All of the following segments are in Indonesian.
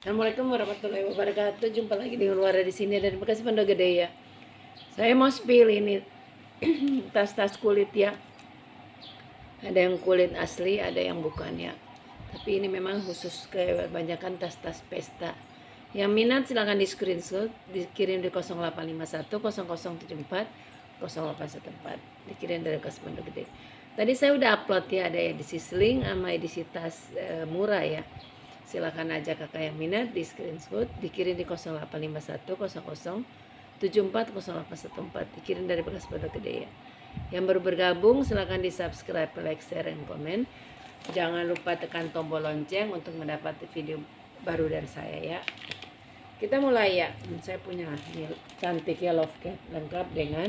Assalamualaikum warahmatullahi wabarakatuh. Jumpa lagi dengan Wara di sini dan terima kasih Pondok Gede ya. Saya mau spill ini tas-tas kulit ya. Ada yang kulit asli, ada yang bukan ya. Tapi ini memang khusus kebanyakan tas-tas pesta. Yang minat silahkan di screenshot, dikirim di 0851 0074 0814. Dikirim dari Kos Pondok Gede. Tadi saya udah upload ya, ada edisi sling sama edisi tas murah ya. Silakan aja kakak yang minat di screenshot, dikirim di 0851 00 74 0814, dikirim dari Bekas Pondok Gede ya. Yang baru bergabung silakan di subscribe, like, share, dan komen. Jangan lupa tekan tombol lonceng untuk mendapat video baru dari saya ya. Kita mulai ya. Saya punya ini cantik ya love cat, lengkap dengan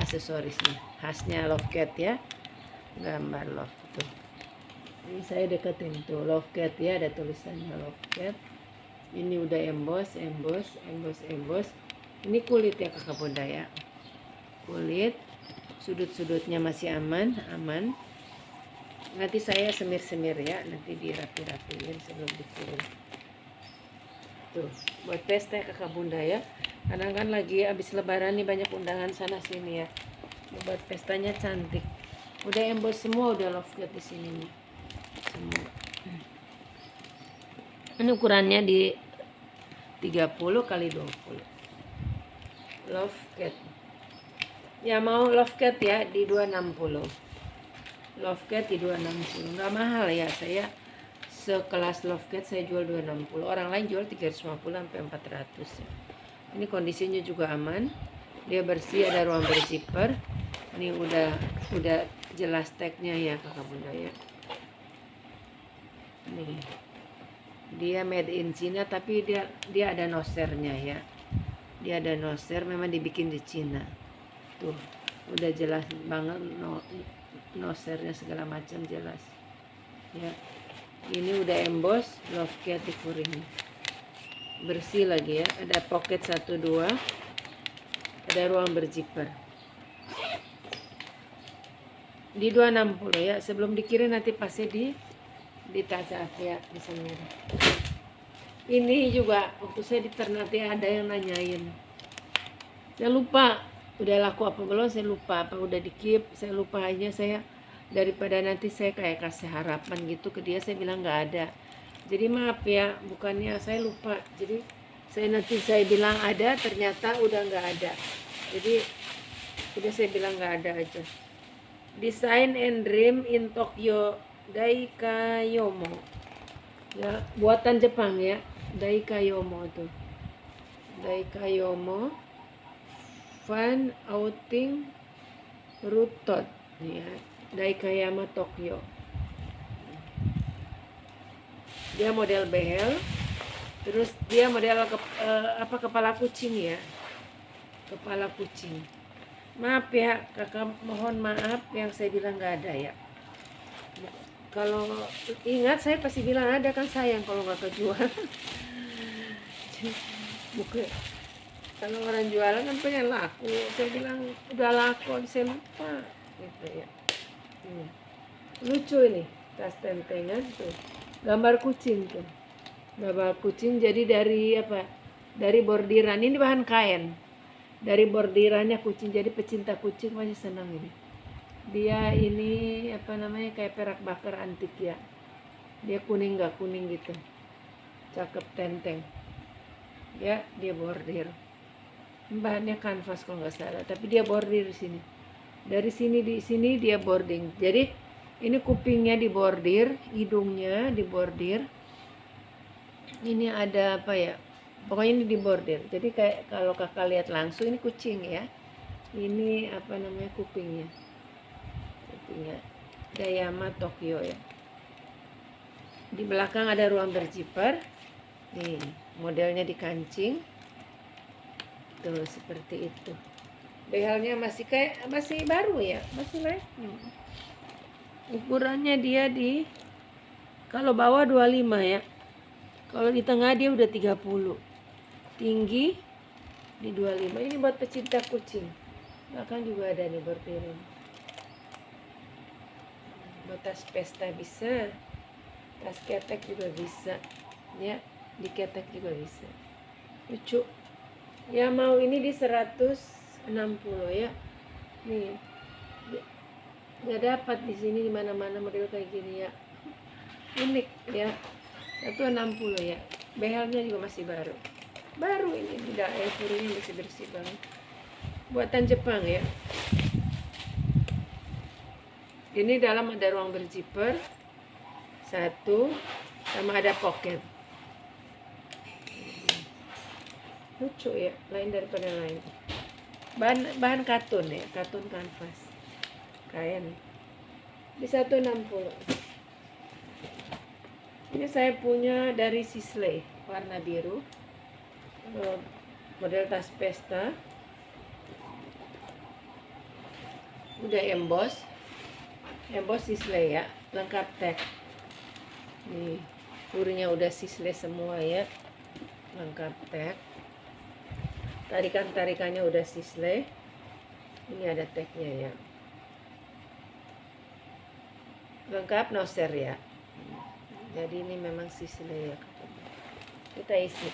aksesorisnya khasnya love cat ya, gambar love tuh. Ini saya deketin tuh love cat ya, ada tulisannya love cat. Ini udah emboss. Ini kulit ya kakak bunda ya, kulit sudut-sudutnya masih aman. Nanti saya semir ya, nanti dirapi-rapiin sebelum dikirim. Tuh buat pesta ya kakak bunda ya, kadang kan lagi habis lebaran nih banyak undangan sana sini ya. Buat pestanya cantik. Udah emboss semua, udah love cat di sini nih semua. Ini ukurannya di 30 kali 20 love cat ya. Mau love cat ya di 260, love cat di 260, nggak mahal ya. Saya sekelas love cat saya jual 260, orang lain jual 350 sampai 400 ya. Ini kondisinya juga aman, dia bersih, ada ruang berzipper. Ini udah jelas tagnya ya kakak bunda ya. Nih dia made in China, tapi dia ada nosernya ya. Dia ada noser, memang dibikin di Cina. Tuh udah jelas banget nosernya segala macam jelas ya. Ini udah emboss love cat di kuring, bersih lagi ya. Ada pocket 1 2, ada ruang berzipper di 260 ya. Sebelum dikirim nanti pasti di tasaf ya, di sini. Ini juga waktu saya di Ternate ada yang nanyain, saya lupa udah laku apa belum, saya lupa apa udah di keep, saya lupa aja. Saya daripada nanti saya kayak kasih harapan gitu ke dia, saya bilang nggak ada. Jadi maaf ya, bukannya saya lupa, jadi saya bilang ada, ternyata udah nggak ada. Jadi udah saya bilang nggak ada aja. Design and Dream in Tokyo, Daikayomo ya, buatan Jepang ya. Daikayomo tuh, Daikayomo Fun Outing Rutot ya, Daikayama Tokyo. Dia model behel, terus dia model kepala kucing ya, kepala kucing. Maaf ya kakak, mohon maaf yang saya bilang nggak ada ya. Kalau ingat saya pasti bilang ada, kan sayang kalau nggak kejual. Bukan, kalau orang jualan kan pengen laku, saya bilang udah laku, saya lupa gitu ya. Lucu ini tas tentengan tuh, gambar kucing tuh, gambar kucing. Jadi dari apa, dari bordiran, ini bahan kain, dari bordirannya kucing, jadi pecinta kucing masih senang ini. Dia ini apa namanya, kayak perak bakar antik ya, dia kuning nggak kuning gitu, cakep tenteng ya. Dia bordir, bahannya kanvas kalau nggak salah, tapi dia bordir di sini, dari sini di sini dia boarding. Jadi ini kupingnya dibordir, hidungnya dibordir, ini ada apa ya, pokoknya ini dibordir. Jadi kayak kalau kakak lihat langsung ini kucing ya, ini apa namanya, kupingnya Dayama Tokyo ya. Di belakang ada ruang berzipper nih, modelnya di kancing tuh seperti itu. Behelnya masih baru ya, masih layak. Ukurannya dia di, kalau bawah 25 ya, kalau di tengah dia udah 30, tinggi di 25. Ini buat pecinta kucing. Bahkan juga ada nih bordiran. Buat tas pesta bisa, tas ketek juga bisa. ya, diketek juga bisa. Lucu ya. Mau ini di 160 ya. Nih nggak dapat di sini di mana-mana model kayak gini ya, unik ya. 160 ya. Behelnya juga masih baru ini, tidak furinya masih bersih banget, buatan Jepang ya. Ini dalam ada ruang berzipper satu, sama ada pocket. Lucu ya, lain daripada lain. Bahan katun ya, katun kanvas, kain. Di 160. Ini saya punya dari Sisley, warna biru, model tas pesta. Udah emboss Sisley ya, lengkap tag. Nih furinya udah Sisley semua ya, lengkap tag. Tarikannya udah Sisley. Ini ada tagnya ya, lengkap noser ya. Jadi ini memang Sisley ya. Kita isi.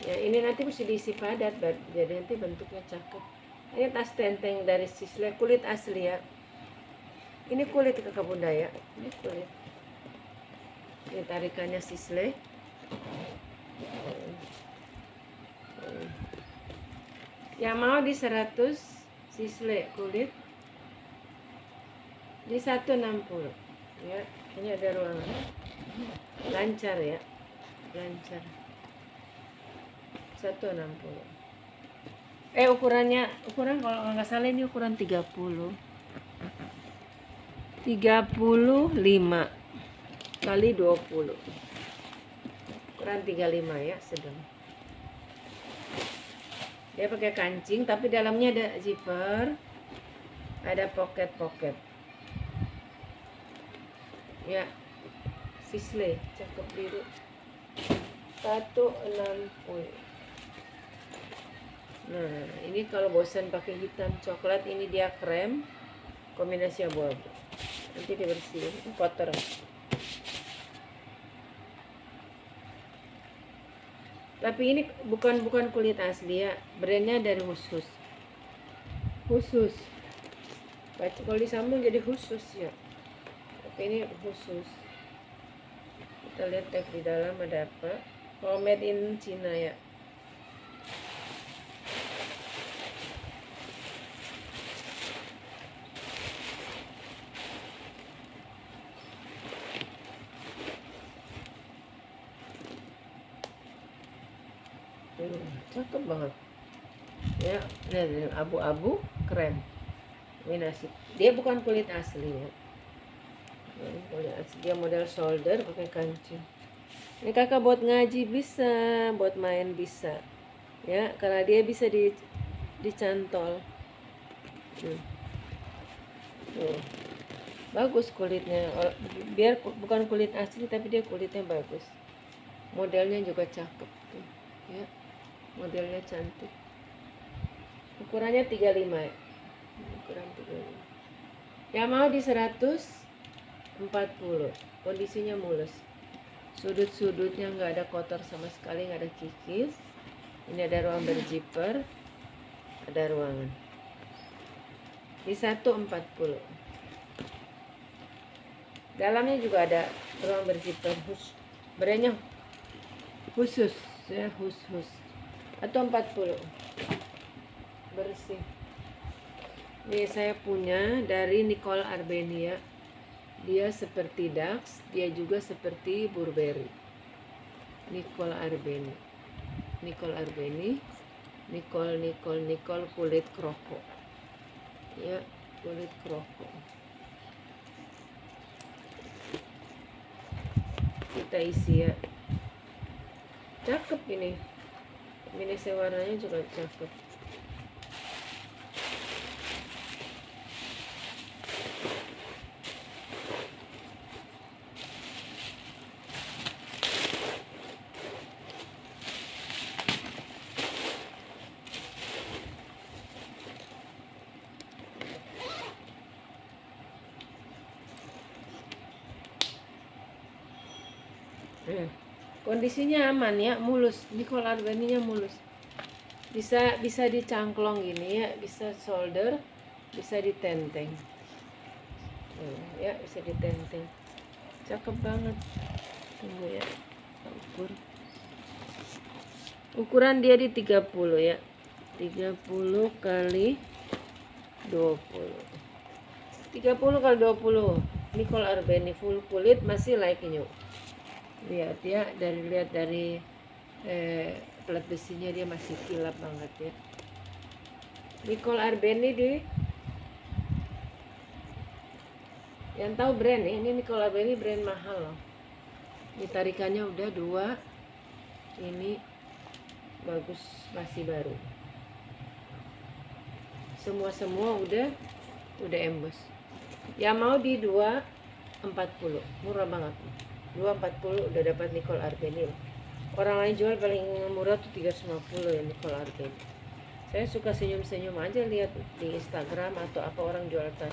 Ya ini nanti mesti diisi padat, jadi nanti bentuknya cakep. Ini tas tenteng dari Sisley, kulit asli ya. Ini kulit kakak bunda ya, ini kulit. Ini tarikannya Sisley. Yang mau di 100 Sisley kulit di 160 ya. Ini ada ruangan, lancar ya, lancar. 160. Ukuran kalau nggak salah ini ukuran 35 kali 20. Ukuran 35 ya, sedang. Dia pakai kancing tapi dalamnya ada zipper, ada pocket. Ya, Sisley, cakep biru. 160. Nah, ini kalau bosan pakai hitam coklat, ini dia krem kombinasi abu-abu. Nanti dibersihin, kotor. Tapi ini bukan kulit asli ya, brandnya dari khusus. Kalau disambung jadi khusus ya. Tapi ini khusus. Kita lihat tag di dalam ada apa. Oh, made in China ya. Cakep banget ya. Ini abu-abu krem kombinasi. Dia bukan kulit asli ya, kulit asli. Dia model shoulder pakai kancing. Ini kakak buat ngaji bisa, buat main bisa ya, karena dia bisa dicantol. Bagus kulitnya, biar bukan kulit asli tapi dia kulitnya bagus. Modelnya juga cakep tuh ya, modelnya cantik. Ukurannya 35 ya. Ukuran 35. Yang mau di 140. Kondisinya mulus. Sudut-sudutnya nggak ada kotor sama sekali, nggak ada kikis. Ini ada ruang berzipper, ada ruangan. Di 140. Dalamnya juga ada ruang berzipper brandnya khusus ya, khusus. Atau 40. Bersih. Ini saya punya dari Nicole Arbenia. Dia seperti Dax, dia juga seperti Burberry. Nicole Arbeni, Nicole kulit kroko. Ya, kulit kroko. Kita isi ya. Cakep ini. Kombinasi warnanya juga cakep. Hmm. Kondisinya aman ya, mulus. Ini kalau arbeninya mulus. Bisa dicangklong gini ya, bisa shoulder, bisa ditenteng. Ya, bisa ditenteng. Cakep banget. Tunggu ya. Ukur. Ukuran dia di 30 ya. 30 kali 20. 30 kali 20. Nicole Arbeni full kulit, masih like new. Lihat ya, dari plat besinya dia masih kilap banget ya. Nicole Arbeni yang tahu brand ini Nicole Arbeni brand mahal loh. Ini tarikannya udah 2. Ini bagus, masih baru. Semua udah embus. Yang mau di 240, murah banget. 240 udah dapat Nicole Arbeni. Orang lain jual paling murah tuh 350 ya Nicole Arbeni. Saya suka senyum-senyum aja lihat di Instagram atau apa orang jual tas.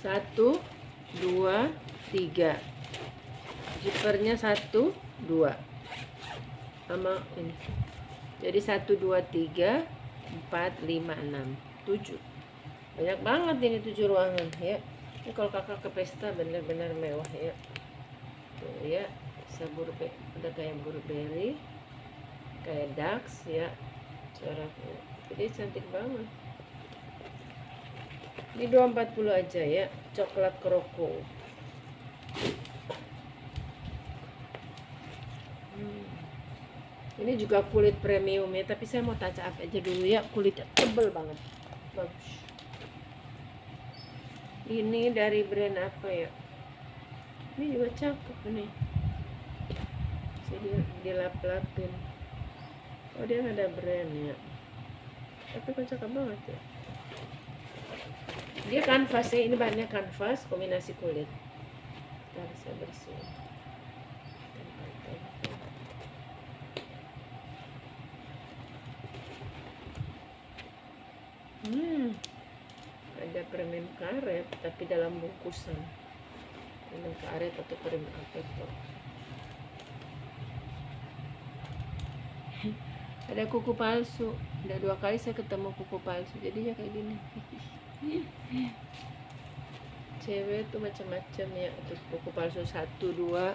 1, 2, 3. Zippernya 1, 2. Sama ini. Jadi 1, 2, 3, 4, 5, 6, 7. Banyak banget ini 7 ruangan ya. Ini kalau kakak ke pesta benar-benar mewah ya. Tuh ya, bisa udah kayak Burberry, kayak Dax ya. Coraknya. Jadi cantik banget. Ini 240 aja ya, coklat kroko. Ini juga kulit premium ya, tapi saya mau touch up aja dulu ya, kulitnya tebel banget. Bagus. Ini dari brand apa ya? Ini juga cakep nih. Jadi dilap-lapin. Oh, dia ada brand ya. Tapi kok cakep banget ya. Dia kanvas ya, ini bahannya kanvas kombinasi kulit. Harus saya bersihin. Ada permen karet tapi dalam bungkusan. Permen karet atau permen apa itu? Ada kuku palsu. Udah 2 kali saya ketemu kuku palsu, jadinya kayak gini. Cewek tuh macam-macam ya. Terus kuku palsu 1, 2.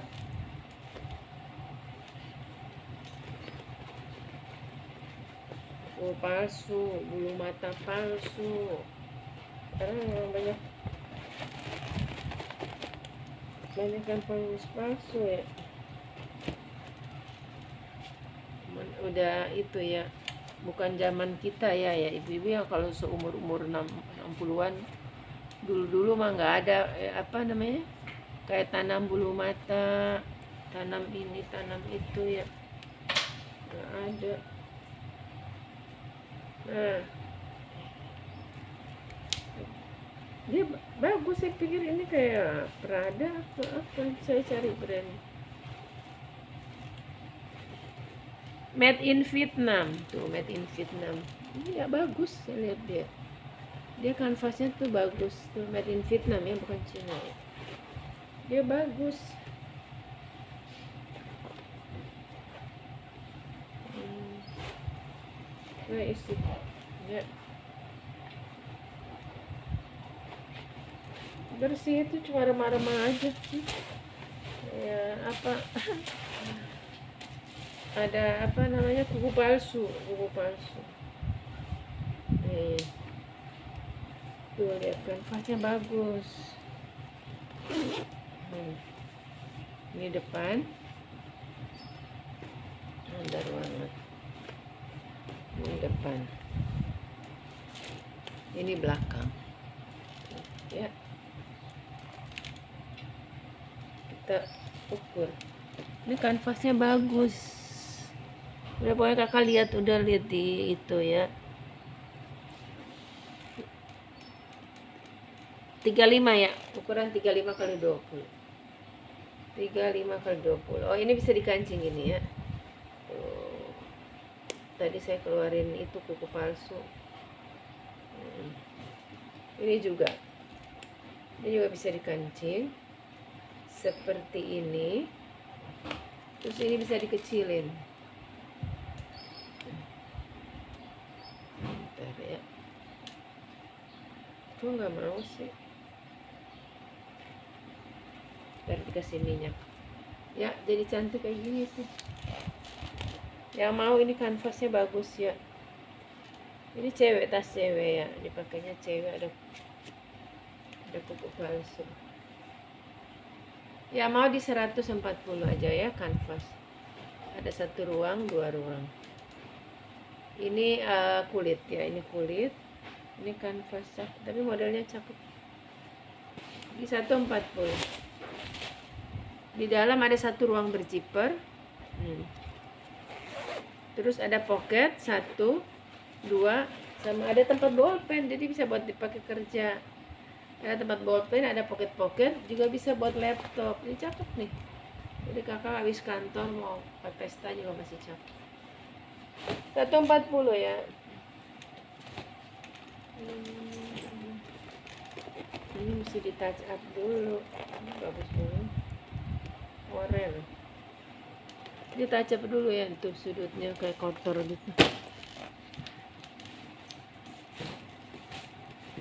Kuku palsu, bulu mata palsu. Sekarang memang banyak kan palsu ya. Udah itu ya, bukan zaman kita ya ibu-ibu yang kalau seumur 60-an dulu mah nggak ada apa namanya, kayak tanam bulu mata, tanam ini tanam itu ya, nggak ada. Nah, dia bagus, saya pikir ini kayak Prada atau apa, saya cari brand Made in Vietnam tuh, Made in Vietnam. Ini ya bagus, saya lihat dia kanvasnya tuh bagus tuh, Made in Vietnam ya, bukan Cina ya. Dia bagus. Where is it? Ya. Bersih itu cuma remah-remah aja sih. Ya apa? Ada apa namanya, kuku palsu. Tuh lihat kanvasnya bagus. Ini depan, ada ruangan. Ini depan, ini belakang. Ya, kita ukur. Ini kanvasnya bagus. Udah pokoknya kakak udah lihat di itu ya. 35 ya, ukuran 35 kali 20. 35 kali 20. Oh, ini bisa dikancing ini ya. Tuh. Tadi saya keluarin itu kuku palsu. Ini juga juga bisa dikancing seperti ini. Terus ini bisa dikecilin. Bentar ya. Aku nggak mau sih. Ntar dikasih minyak. Ya, jadi cantik kayak gini sih. Yang mau ini kanvasnya bagus ya. Ini cewek, tas cewek ya. Dipakainya cewek, ada kuku palsu. Ya mau di 140 aja ya kanvas. Ada 1 ruang, 2 ruang. Ini kulit ya, ini kulit. Ini kanvas, tapi modelnya cakep. Di 140. Di dalam ada 1 ruang berzipper. Terus ada pocket 1, 2, sama ada tempat bolpen, jadi bisa buat dipakai kerja. Ada tempat bolpen, ada pocket juga bisa buat laptop. Ini cakep nih. Jadi kakak habis kantor mau pesta juga masih cakep. 140 ya. Ini mesti di touch up dulu. Ini bagus banget. Warna. Di touch up dulu ya, tuh sudutnya kayak kotor gitu.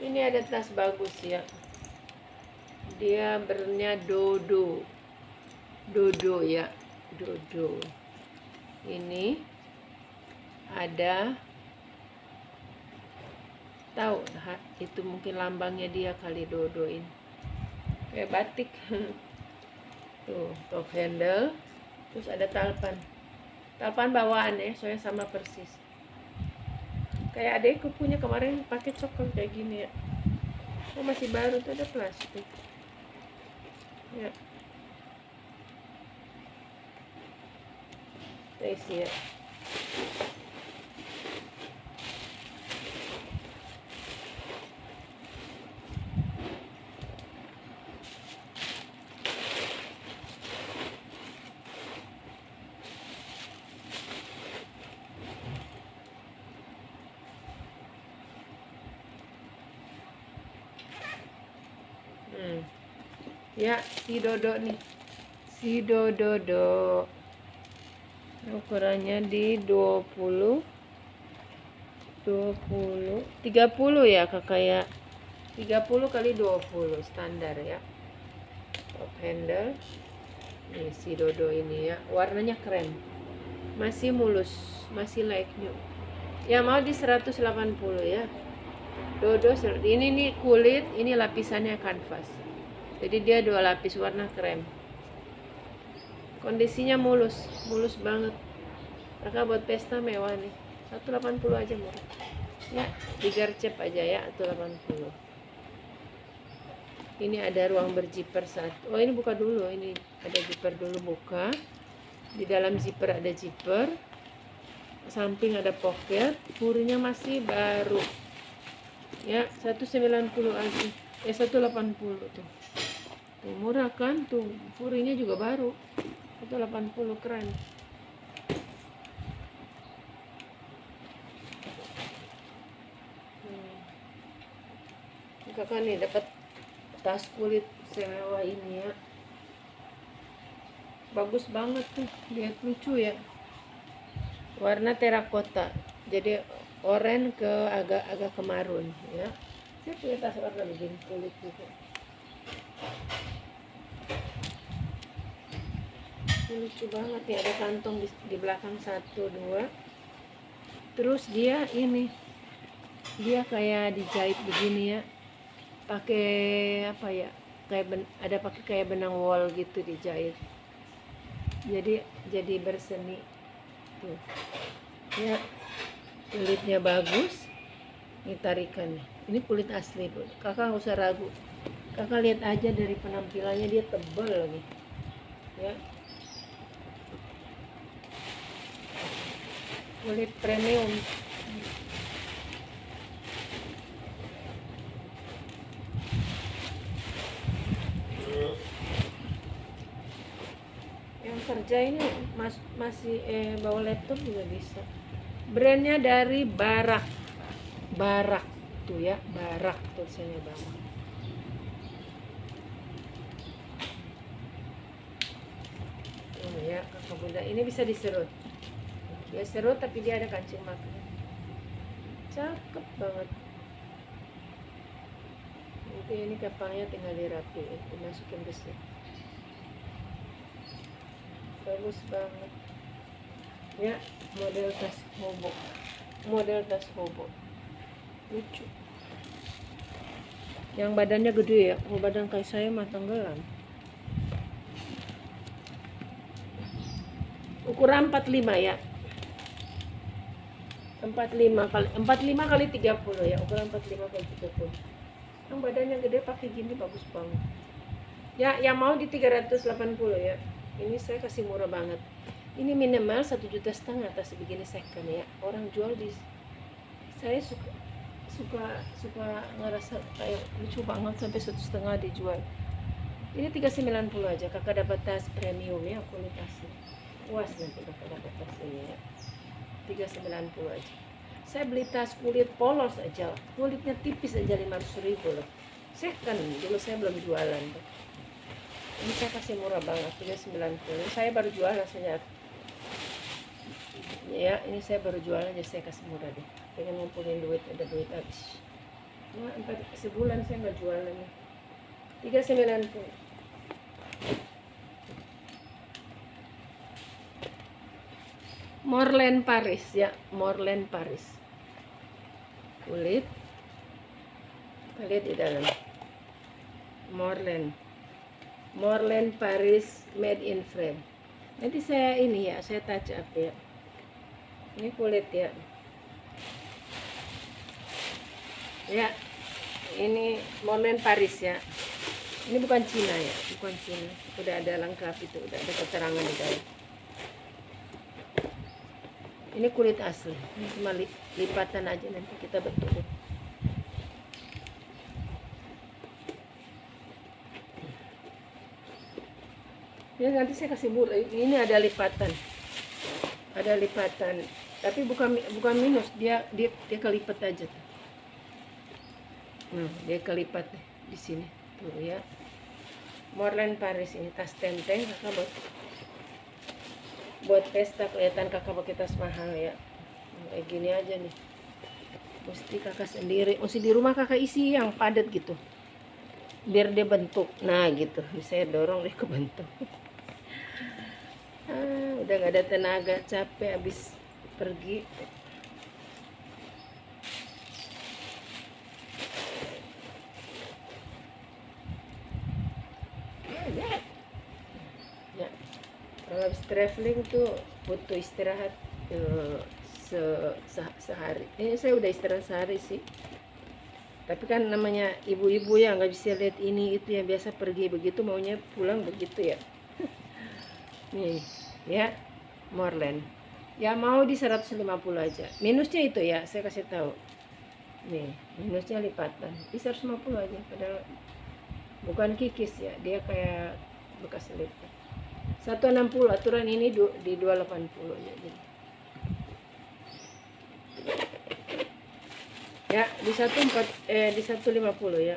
Ini ada tas bagus ya. Dia brandnya Dodo ya, Dodo. Ini ada, tahu itu mungkin lambangnya dia kali, Dodo ini. Kayak batik. Tuh, top handle. Terus ada talpan bawaan ya, soalnya sama persis. Kayak adekku punya kemarin pakai coklat kayak gini ya. Oh masih baru tuh, ada plastik. Ya. Isi ya. Ya, si Dodo nih. Si Dodo. Ukurannya di 20 30 ya kakak ya. 30 kali 20 standar ya. Top handle. Nih si Dodo ini ya. Warnanya krem. Masih mulus, masih like new. Ya mau di 180 ya. Dodo ini nih kulit, ini lapisannya kanvas. Jadi dia 2 lapis warna krem. Kondisinya mulus banget. Kakak buat pesta mewah nih. 180 aja murah. Ya, digercep aja ya, 180. Ini ada ruang berzipper 1. Oh, ini buka dulu. Ini ada zipper dulu, buka. Di dalam zipper ada zipper. Samping ada pocket. Furinya masih baru. Ya, 190 aja. 180 tuh. Tuh, murah kan? Tuh, furinya juga baru. 180, keren. Kakak nih dapat tas kulit semewah ini ya. Bagus banget tuh, lihat lucu ya. Warna terakota. Jadi oranye ke agak ke marun ya. Saya punya tas warna begini kulit juga. Lucu banget ya, ada kantong di belakang 1, 2. Terus dia ini, dia kayak dijahit begini ya, pakai apa ya, kayak ada pakai kayak benang wol gitu dijahit, jadi berseni tuh ya. Kulitnya bagus, ini tarikannya, ini kulit asli Bu. Kakak nggak usah ragu, kakak lihat aja dari penampilannya, dia tebal nih ya. Kulit premium. Yang kerja ini masih bawa laptop juga bisa. Brandnya dari Barak tuh ya, Barak tulisannya bawah. kakak bunda. Ini bisa diserut. Ya serut tapi dia ada kancing maknya. Cakep banget. Nanti ini kapalnya tinggal dirapi, dimasukin besi. Bagus banget. Ya, model tas hobo. Model tas hobo. Lucu. Yang badannya gede ya, badan kayak saya mah tenggelam. Ukuran 45 ya. 45 kali 30 ya, ukuran 45 kali 30. Yang badannya gede pakai gini bagus banget. Ya, yang mau di 380 ya. Ini saya kasih murah banget. Ini minimal 1,5 juta tas begini second ya. Orang jual di, saya suka ngerasa kayak lucu banget sampai 1,5 dijual. Ini 390 aja. Kakak dapat tas premium ya, kulit asli. Puas nanti kakak dapat tas ini ya. 390 aja. Saya beli tas kulit polos aja, kulitnya tipis aja 500.000 loh. Second, dulu saya belum jualan tuh. Ini saya kasih murah banget, 390. Saya baru jual rasanya. Ya, ini saya baru jual aja, saya kasih murah deh. Pengen ngumpulin duit, ada duit habis. Nah, 4 sebulan saya nggak jualan nih. 390. Morlen Paris ya, Morlen Paris. Kulit. Kita lihat di dalam. Morlen Paris made in frame. Nanti saya ini ya, saya touch up ya. Ini kulit ya. Ya, ini Morlen Paris ya. Ini bukan Cina ya, bukan Cina. Udah ada lengkap itu, udah ada keterangan di dalam. Ini kulit asli. Ini cuma lipatan aja, nanti kita bentuk. Ya nanti saya kasih murah. Ini ada lipatan, tapi bukan minus, dia kelipat aja tuh. Dia kelipat di sini tuh ya. Morlen Paris ini tas tenteng, kakak buat pesta kelihatan kakak pakai tas mahal ya. Kayak gini aja nih. Mesti kakak sendiri, mesti di rumah kakak isi yang padat gitu. Biar dia bentuk. Nah gitu, saya dorong dia kebentuk. Udah gak ada tenaga, capek habis pergi. Ya, kalau habis traveling tuh butuh istirahat sehari. Saya udah istirahat sehari sih. Tapi kan namanya ibu-ibu ya nggak bisa lihat ini itu yang biasa pergi begitu, maunya pulang begitu ya. Nih ya, Morlen ya, mau di 150 aja. Minusnya itu ya, saya kasih tahu nih, minusnya lipatan di 150 aja, padahal bukan kikis ya, dia kayak bekas lipat. 160, aturan ini di 280 ya. Ya di 150 ya.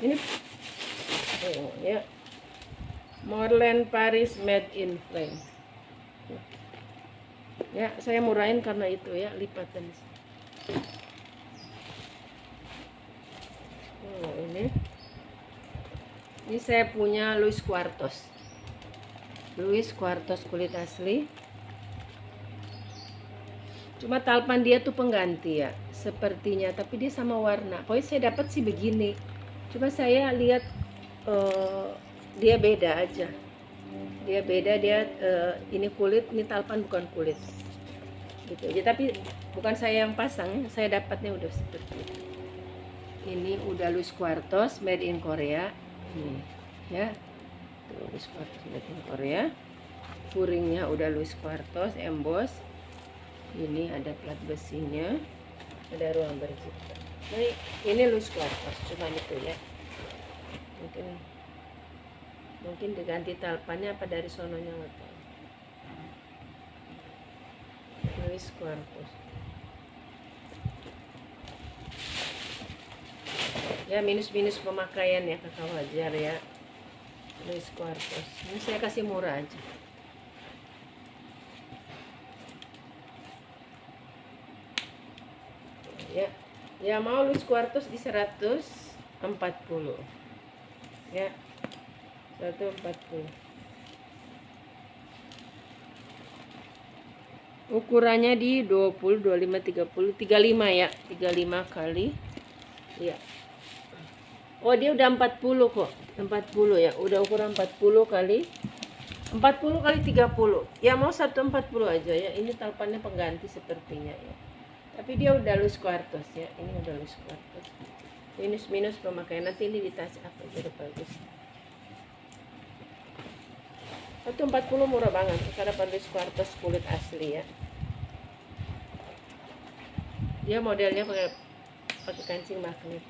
Ini ya, Morlen Paris made in frame. Ya, saya murahin karena itu ya, lipatan. Ini saya punya Louis Quartos kulit asli. Cuma talpan dia tuh pengganti ya, sepertinya, tapi dia sama warna. Pokoknya saya dapat sih begini. Cuma saya lihat dia beda aja. Dia beda, ini kulit, ini talpan bukan kulit. Gitu. Ya, tapi bukan saya yang pasang, saya dapatnya udah seperti itu. Ini udah Louis Quartos made in Korea. Nih, ya. Tuh, Louis Quartos made in Korea. Furingnya udah Louis Quartos emboss. Ini ada plat besinya, ada ruang berjika. Nah, ini Louis Quartos, cuma itu ya. Mungkin diganti talpannya apa dari sononya nggak tahu. Louis Quartos. Ya minus pemakaian ya, kakak wajar ya. Louis Quartos. Ini saya kasih murah aja. Ya. Ya mau Luis Quartos di 140. Ya. 140. Ukurannya di 20, 25, 30, 35 ya. 35 kali. Ya. Oh, dia udah 40 kok. 40 ya. Udah ukuran 40 kali 40 kali 30. Ya mau 140 aja ya. Ini talpannya pengganti sepertinya ya. Tapi dia udah Luis Quartos ya. Ini udah Luis Quartos. Minus pemakaian. Nanti ini di tas apa jadi bagus. 140 murah banget karena Luis Quartos kulit asli ya. Dia modelnya pakai kancing magnet.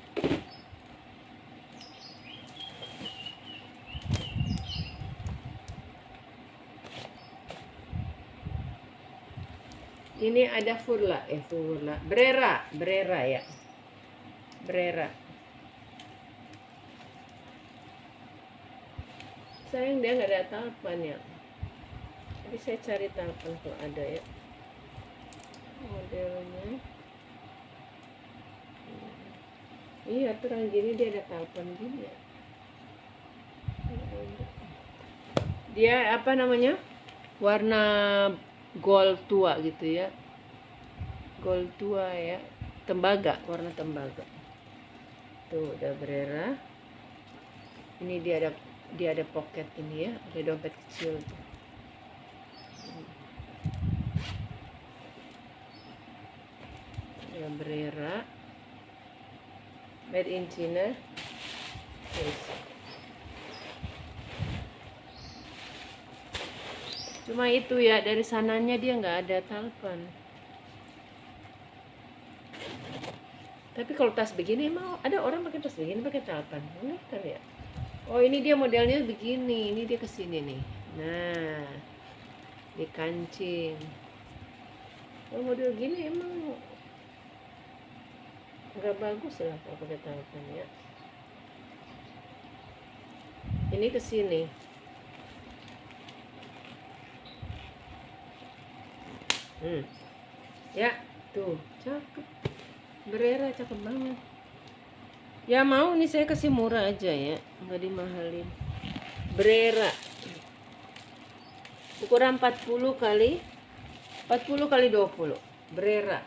Ini ada Furla, Brera ya. Brera. Sayang dia nggak ada talpan ya. Jadi saya cari talpan kalau ada ya. Modelnya. Iya, terang gini dia ada talpan gini ya. Dia apa namanya? Warna gold tua gitu ya. Gold tua ya. Tembaga, warna tembaga. Tuh udah Brera. Ini dia ada pocket ini ya, ada dompet kecil tuh. Ada Brera. Made in China. Yes. Cuma itu ya, dari sananya dia nggak ada talpan. Tapi kalau tas begini emang ada orang pakai tas begini pakai talpan, enggak kan ya? Oh ini dia modelnya begini, ini dia kesini nih. Nah, di kancing. Oh model gini emang nggak bagus lah kalau pakai talpan ya. Ini kesini. Ya, tuh cakep. Brera cakep banget. Ya mau nih saya kasih murah aja ya, nggak dimahalin. Brera. Ukuran 40 kali 20. Brera.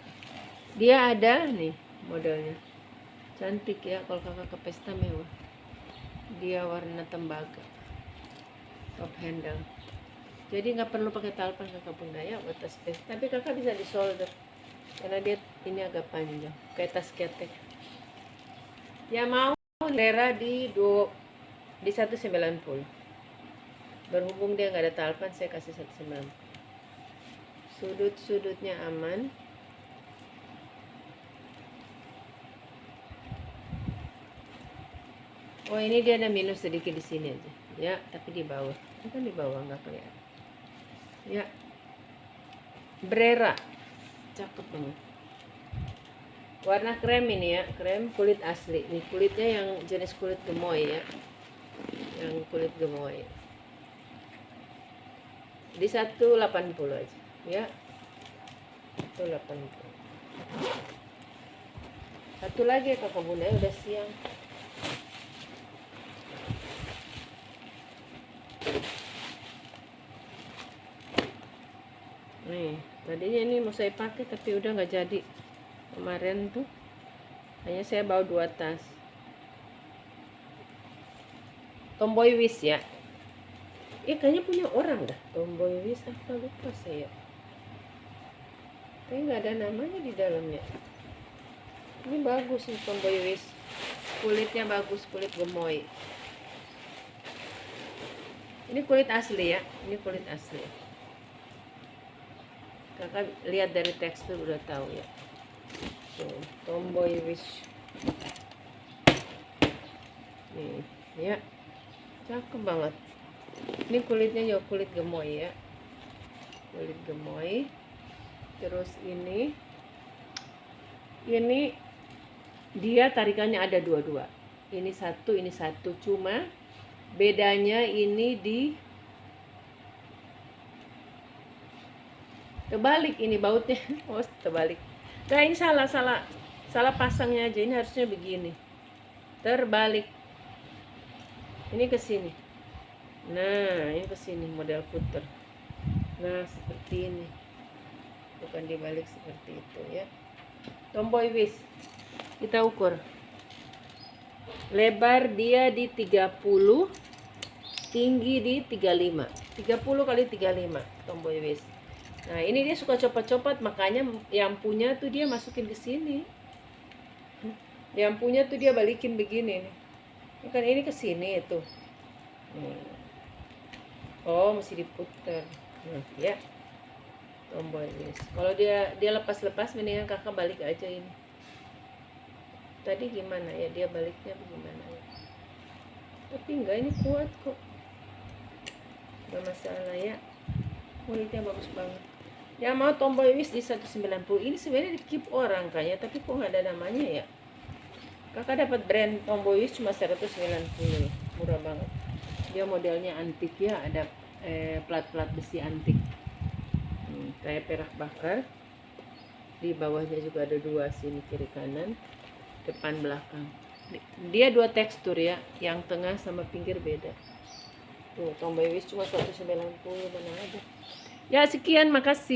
Dia ada nih modelnya. Cantik ya kalau kakak ke pesta mewah. Dia warna tembaga. Top handle. Jadi nggak perlu pakai talpan kakak bunda ya buat tas pesta. Tapi kakak bisa di solder. Karena dia ini agak panjang, kayak tas ketek. Ya mau Brera di 190. Berhubung dia nggak ada talpan, saya kasih 190. Sudut-sudutnya aman. Oh ini dia ada minus sedikit di sini aja. Ya, tapi di bawah. Ini kan di bawah nggak kelihatan. Ya. Brera. Cakep banget. Warna krem ini ya, krem kulit asli. Ini kulitnya yang jenis kulit gemoy ya. Yang kulit gemoy. Di 180 aja. Ya. 180. Satu lagi kakak bunda udah siang. Nih, tadinya ini mau saya pakai tapi udah nggak jadi. Kemarin tuh hanya saya bawa 2 tas. Tomboy Wish ya. Kayaknya punya orang dah. Tomboy Wish apa lupa saya. Tapi nggak ada namanya di dalamnya. Ini bagus nih Tomboy Wish. Kulitnya bagus, kulit gemoy. Ini kulit asli ya. Ini kulit asli. Kakak lihat dari tekstur udah tahu ya. Tuh, Tomboy Wish. Nih, ya. Cakep banget. Ini kulitnya juga kulit gemoy ya. Kulit gemoy. Terus ini dia tarikannya ada dua-dua. Ini satu, cuma bedanya ini di terbalik ini bautnya. Oh, terbalik. Nah, ini salah salah pasangnya aja. Ini harusnya begini, terbalik. Ini ke sini. Nah, ini ke sini model puter. Nah, seperti ini. Bukan dibalik seperti itu ya. Tomboy Wish. Kita ukur. Lebar dia di 30, tinggi di 35. 30 kali 35 Tomboy Wish. Nah, ini dia suka copot-copot, makanya yang punya tuh dia masukin ke sini. Yang punya tuh dia balikin begini nih. Kan ini ke sini itu. Oh, mesti diputer. Nah, ya. Tomboy Wish. Kalau dia lepas-lepas, mendingan kakak balik aja ini. Tadi gimana ya, dia baliknya bagaimana ya? Tapi enggak, ini kuat kok. Enggak masalah ya. Kulitnya bagus banget. Yang mau Tomboy Wish di 190. Ini sebenarnya di keep orang kayaknya, tapi kok nggak ada namanya ya. Kakak dapat brand Tomboy Wish cuma 190. Murah banget. Dia modelnya antik ya, ada plat-plat besi antik. Kayak perak bakar. Di bawahnya juga ada dua, sini kiri kanan, depan belakang. Dia dua tekstur ya, yang tengah sama pinggir beda. Tuh, Tomboy Wish cuma 190, mana ada. Ya, sekian, makasih.